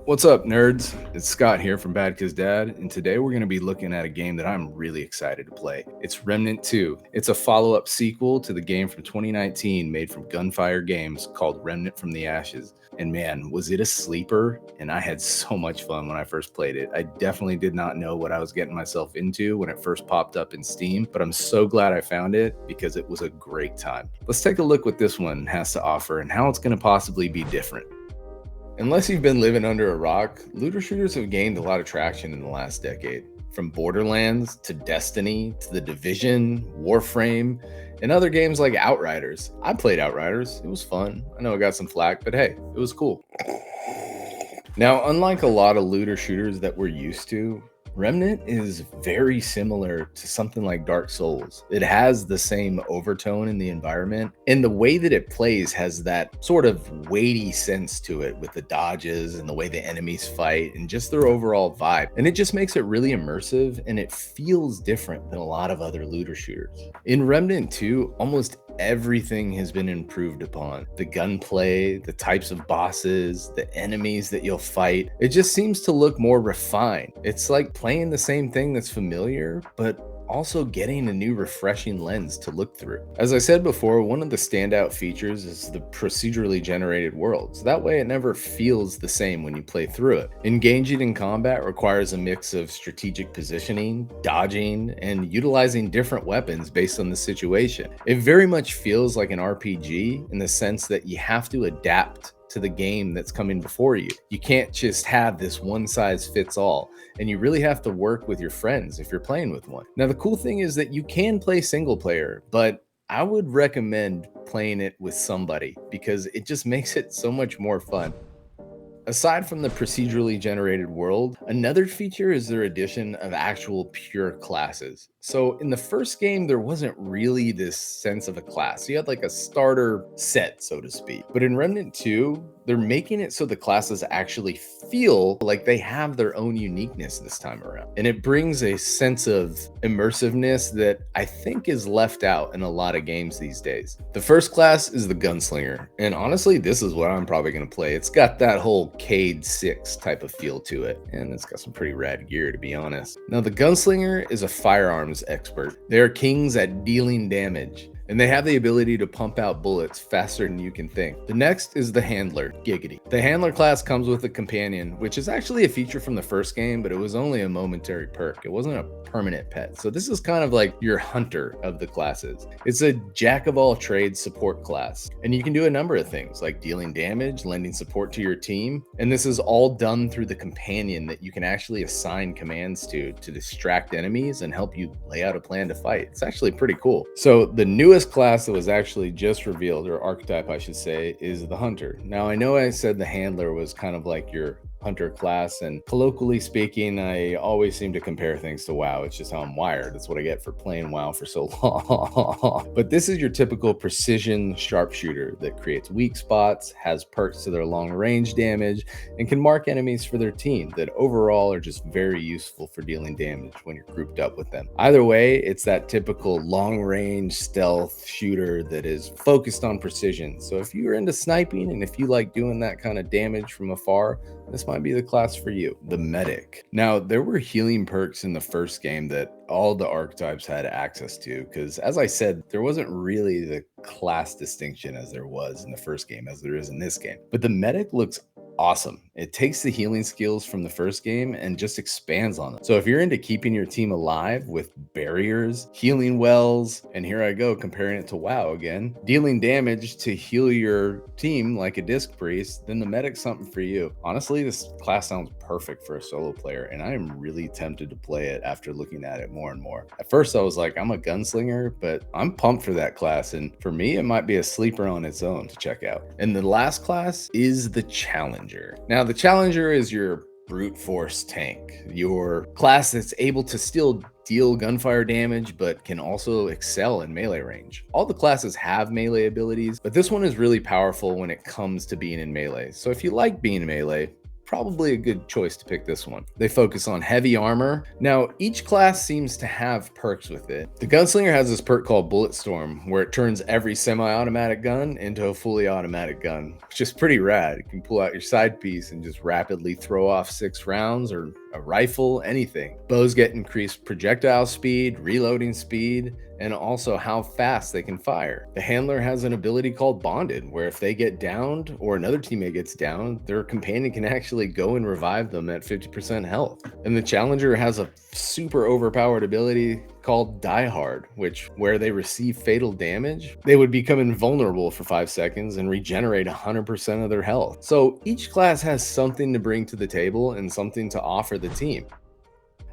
What's up, nerds? It's Scott here from Bad Kiz Dad, and today we're going to be looking at a game that I'm really excited to play. It's Remnant 2. It's a follow-up sequel to the game from 2019 made from Gunfire Games called Remnant from the Ashes. And man, was it a sleeper, and I had so much fun when I first played it. I definitely did not know what I was getting myself into when it first popped up in Steam, but I'm so glad I found it because it was a great time. Let's take a look what this one has to offer and how it's going to possibly be different. Unless you've been living under a rock, looter shooters have gained a lot of traction in the last decade. From Borderlands to Destiny to The Division, Warframe, and other games like Outriders. I played Outriders. It was fun. I know I got some flack, but hey, it was cool. Now, unlike a lot of looter shooters that we're used to, Remnant is very similar to something like Dark Souls. It has the same overtone in the environment, and the way that it plays has that sort of weighty sense to it with the dodges and the way the enemies fight and just their overall vibe. And it just makes it really immersive, and it feels different than a lot of other looter shooters. In Remnant 2, almost everything has been improved upon. The gunplay, the types of bosses, the enemies that you'll fight. It just seems to look more refined. It's like playing the same thing that's familiar, but also getting a new refreshing lens to look through. As I said before, one of the standout features is the procedurally generated worlds. That way it never feels the same when you play through it. Engaging in combat requires a mix of strategic positioning, dodging, and utilizing different weapons based on the situation. It very much feels like an RPG in the sense that you have to adapt to the game that's coming before you. You can't just have this one size fits all, and you really have to work with your friends if you're playing with one. Now, the cool thing is that you can play single player, but I would recommend playing it with somebody because it just makes it so much more fun. Aside from the procedurally generated world, another feature is their addition of actual pure classes. So in the first game, there wasn't really this sense of a class. You had like a starter set, so to speak. But in Remnant 2, they're making it so the classes actually feel like they have their own uniqueness this time around. And it brings a sense of immersiveness that I think is left out in a lot of games these days. The first class is the Gunslinger. And honestly, this is what I'm probably going to play. It's got that whole Cade 6 type of feel to it. And it's got some pretty rad gear, to be honest. Now, the Gunslinger is a firearms expert. They are kings at dealing damage, and they have the ability to pump out bullets faster than you can think. The next is the Handler, Giggity. The Handler class comes with a companion, which is actually a feature from the first game, but it was only a momentary perk. It wasn't a permanent pet. So this is kind of like your hunter of the classes. It's a jack of all trades support class, and you can do a number of things like dealing damage, lending support to your team, and this is all done through the companion that you can actually assign commands to distract enemies and help you lay out a plan to fight. It's actually pretty cool. So the newest class that was actually just revealed, or archetype I should say, is the Hunter. Now I know I said the Handler was kind of like your hunter class, and colloquially speaking, I always seem to compare things to WoW. It's just how I'm wired. That's what I get for playing WoW for so long. But this is your typical precision sharpshooter that creates weak spots, has perks to their long range damage, and can mark enemies for their team that overall are just very useful for dealing damage when you're grouped up with them. Either way, it's that typical long range stealth shooter that is focused on precision. So if you're into sniping and if you like doing that kind of damage from afar, this might be the class for you. The Medic. Now, there were healing perks in the first game that all the archetypes had access to, because as I said, there wasn't really the class distinction as there was in the first game as there is in this game. But the Medic looks awesome. It takes the healing skills from the first game and just expands on them. So if you're into keeping your team alive with barriers, healing wells, and here I go comparing it to WoW again, dealing damage to heal your team like a disc priest, then the Medic's something for you. Honestly, this class sounds perfect for a solo player, and I am really tempted to play it after looking at it more and more. At first I was like, I'm a gunslinger, but I'm pumped for that class, and for me it might be a sleeper on its own to check out. And the last class is the Challenger. Now the Challenger is your brute force tank, your class that's able to still deal gunfire damage but can also excel in melee range. All the classes have melee abilities, but this one is really powerful when it comes to being in melee. So if you like being in melee, probably a good choice to pick this one. They focus on heavy armor. Now, each class seems to have perks with it. The Gunslinger has this perk called Bullet Storm, where it turns every semi-automatic gun into a fully automatic gun, which is pretty rad. You can pull out your side piece and just rapidly throw off 6 rounds, or a rifle, anything. Bows get increased projectile speed, reloading speed, and also how fast they can fire. The Handler has an ability called Bonded, where if they get downed or another teammate gets down, their companion can actually go and revive them at 50% health. And the Challenger has a super overpowered ability called Die Hard, which where they receive fatal damage, they would become invulnerable for 5 seconds and regenerate 100% of their health. So each class has something to bring to the table and something to offer the team.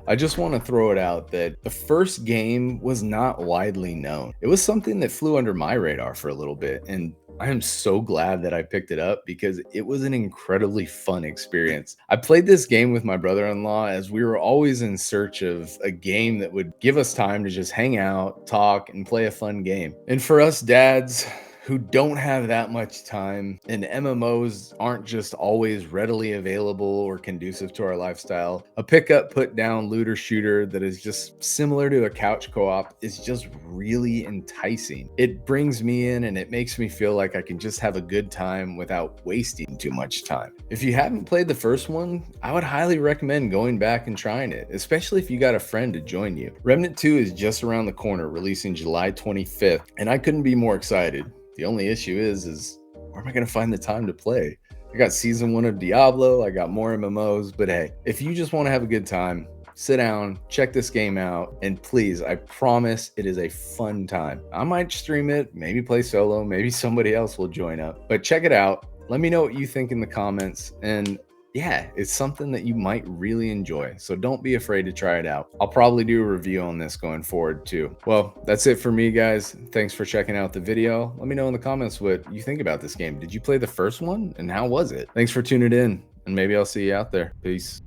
I just want to throw it out that the first game was not widely known. It was something that flew under my radar for a little bit, and I am so glad that I picked it up because it was an incredibly fun experience. I played this game with my brother-in-law as we were always in search of a game that would give us time to just hang out, talk, and play a fun game. And for us dads who don't have that much time, and MMOs aren't just always readily available or conducive to our lifestyle, a pick up, put down looter shooter that is just similar to a couch co-op is just really enticing. It brings me in and it makes me feel like I can just have a good time without wasting too much time. If you haven't played the first one, I would highly recommend going back and trying it, especially if you got a friend to join you. Remnant 2 is just around the corner, releasing July 25th, and I couldn't be more excited. The only issue is where am I going to find the time to play? I got season 1 of Diablo, I got more MMOs, but hey, if you just want to have a good time, sit down, check this game out, and please, I promise it is a fun time. I might stream it, maybe play solo, maybe somebody else will join up, but check it out. Let me know what you think in the comments, and yeah, it's something that you might really enjoy, so don't be afraid to try it out. I'll probably do a review on this going forward too. Well, that's it for me, guys. Thanks for checking out the video. Let me know in the comments what you think about this game. Did you play the first one, and how was it? Thanks for tuning in, and maybe I'll see you out there. Peace.